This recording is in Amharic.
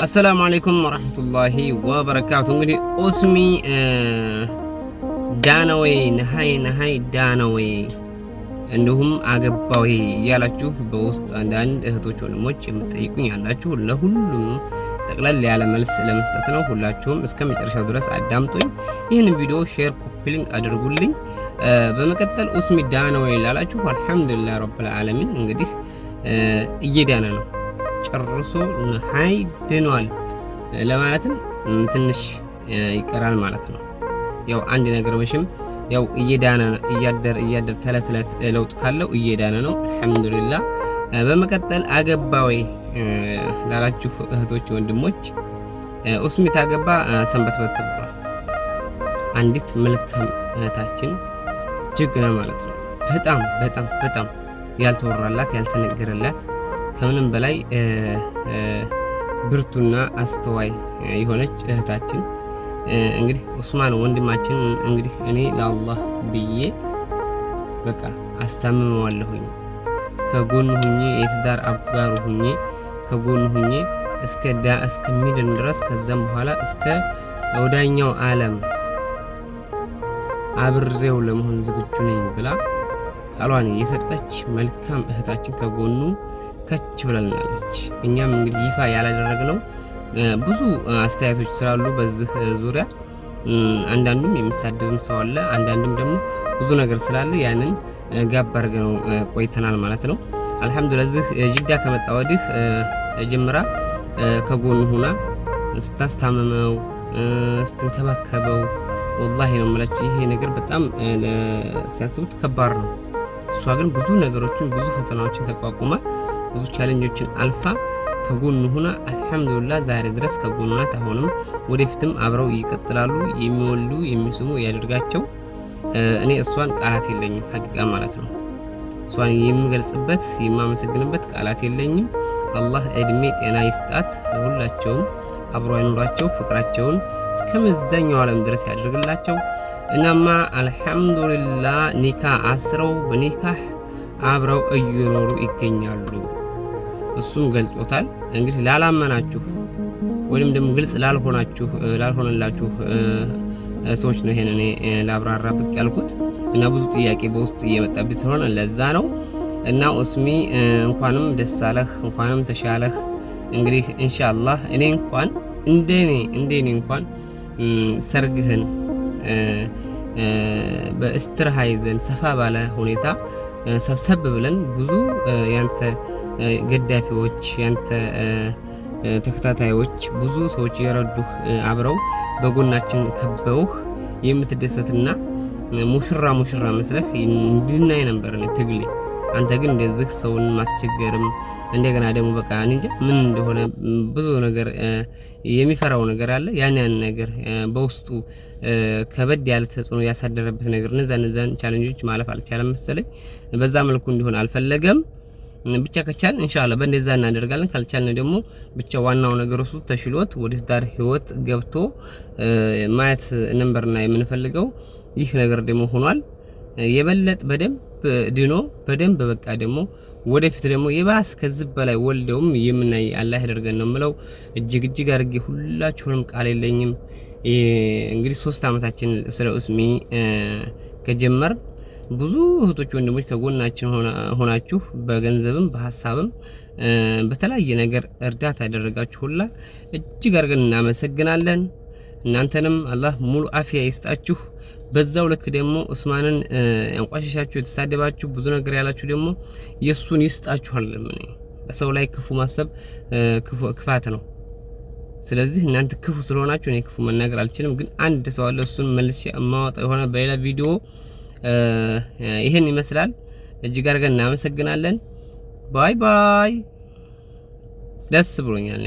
السلام عليكم ورحمة الله وبركاته. እንግዲህ ኦስሚ ዳነወይ ነሃይ ዳነወይ እንዲሁም አገባው ያላችሁ በውስጥ አንዳንድ እህቶች ወንድሞች የምትጠይቁኝ ያላችሁ ለሁሉም ጠቅላላ ያለ መልስ ለመስጠት ነው። ሁላችሁም እስከመጨረሻው ድረስ አዳምጡኝ። ይህን ቪዲዮ ሼር ኮፒ ሊንክ አድርጉልኝ። በመቀጠል ኦስሚ ዳነወይ ላላችሁ አልহামዱሊላህ ረብል ዓለሚን እንግዲህ እየዳነ ነው ጨርሶ ነሃይ ድኗል ለማለትም ትንሽ ይቀራል ማለት ነው። ያው አንድ ነገር መሽም ያው እየዳነ እያደር ተለተለት ለውጥ ካለው እየዳነ ነው አልহামዱሊላህ። በመቀጠል አገባው ላላችሁ እህቶች ወንድሞች ኦስሚ ታገባ ሰንበት በትብሏል። አንዲት መልካም እህታችን ጀግና ማለት ነው። በጣም ያልተወራላት ያልተነገረላት ከምንም በላይ ብርቱና አስተዋይ የሆነች እህታችን እንግዲህ ኡስማን ወንድማችን እንግዲህ እኔ ለአላህ ብዬ በቃ አስተምመዋለሁኝ ከጎኑ ሁኜ የትዳር አጋሩ ሁኜ ከጎኑ ሁኜ እስከሚድን ድረስ ከዛም በኋላ እስከ ወዳኛው ዓለም አብሬው ለመሆን ዝግጁ ነኝ ብላ ቃሏን የሰጠች መልካም እህታችን ከጎኑ ከች ብላለች። እኛም እንግዲህ ይፋ ያላደረግነው ብዙ አስተያየቶች ስላሉ በዚህ ዙሪያ አንዳንዱም የሚሳደብም ሰው አለ፣ አንዳንዱም ደግሞ ብዙ ነገር ስላለ ያንን ጋብ አድርገነው ቆይተናል ማለት ነው። አልহামዱሊላህ እዚህ ጅዳ ከመጣ ወዲህ ጀምራ ከጎኑ ሆና ስታስታምመው ስትንከባከበው ወላሂ ነው የምላችሁ ይሄ ነገር በጣም ሲያስቡት ከባድ ነው። እሷ ግን ብዙ ነገሮችን ብዙ ፈተናዎችን ተቋቁማ ብዙ ቻሌንጆችን አልፋ ከጎኑ ሆና አልহামዱሊላህ ዛሬ ድረስ ከጎኑ ናት። አሁንም ወደፊትም አብረው ይቀጥላሉ። የሚወልዱ የሚስሙ ያደርጋቸው። እኔ እሷን ቃላት የለኝም ሐቂቃ ማለት ነው። እሷን የምገልጽበት የማመሰግንበት ቃላት የለኝም። አላህ እድሜ ጤና ይስጣት ለሁላቸውም፣ አብሮ አይኑራቸው፣ ፍቅራቸውን እስከመዛኛው ዓለም ድረስ ያደርግላቸው። እናማ አልহামዱሊላህ ኒካ አስረው በኒካህ አብረው እየኖሩ ይገኛሉ። እሱም ገልጾታል። እንግዲህ ላላመናችሁ ወይንም ደግሞ ግልጽ ላልሆነላችሁ ሰዎች ነው ይሄን እኔ ላብራራ ብቅ ያልኩት እና ብዙ ጥያቄ በውስጥ እየመጣብኝ ስለሆነ ለዛ ነው። እና ኦስሚ እንኳንም ደስ አለህ እንኳንም ተሻለህ። እንግዲህ ኢንሻአላህ እኔ እንኳን እንደኔ እንኳን ሰርግህን በእስትራሃ ይዘን ሰፋ ባለ ሁኔታ ሰብሰብ ብለን ብዙ ያንተ ገዳፊዎች ያንተ ተከታታዮች ብዙ ሰዎች የረዱህ አብረው በጎናችን ከበውህ የምትደሰትና ሙሽራ መስለህ እንድናይ ነበር ትግሌ። አንተ ግን እንደዚህ ሰውን ማስቸገርም እንደገና ደግሞ በቃ እንጃ ምን እንደሆነ ብዙ ነገር የሚፈራው ነገር አለ። ያን ነገር በውስጡ ከበድ ያለ ተጽዕኖ ያሳደረበት ነገር እነዛን ቻሌንጆች ማለፍ አልቻለም መሰለኝ። በዛ መልኩ እንዲሆን አልፈለገም። ብቻ ከቻልን ኢንሻአላህ በእንደዛ እናደርጋለን። ካልቻልን ደግሞ ብቻ ዋናው ነገር እሱ ተሽሎት ወደ ትዳር ህይወት ገብቶ ማየት ነንበርና የምንፈልገው ይህ ነገር ደግሞ ሆኗል። የበለጥ በደንብ ድኖ በደንብ በቃ ደግሞ ወደፊት ደግሞ የባስ ከዚህ በላይ ወልደውም የምናይ አላህ ያደርገን ነው የምለው። እጅግ አድርጌ ሁላችሁንም ቃል የለኝም። እንግዲህ 3 አመታችን ስለ ኦስሚ ከጀመር ብዙ እህቶች ወንድሞች ከጎናችን ሆናችሁ በገንዘብም በሐሳብም በተለያየ ነገር እርዳታ ያደረጋችሁ ሁላ እጅግ አድርገን እናመሰግናለን። እናንተንም አላህ ሙሉ አፊያ ይስጣችሁ። በዛው ልክ ደግሞ ኡስማንን አንቋሽሻችሁ የተሳደባችሁ ብዙ ነገር ያላችሁ ደግሞ የሱን ይስጣችኋል። በሰው ላይ ክፉ ማሰብ ክፋት ነው። ስለዚህ እናንተ ክፉ ስለሆናችሁ እኔ ክፉ መናገር አልችልም። ግን አንድ ሰው አለ እሱን መልሼ ማወጣ የሆነ በሌላ ቪዲዮ ይሄን ይመስላል። እጅግ አድርገን እናመሰግናለን። ባይ ደስ ብሎኛል።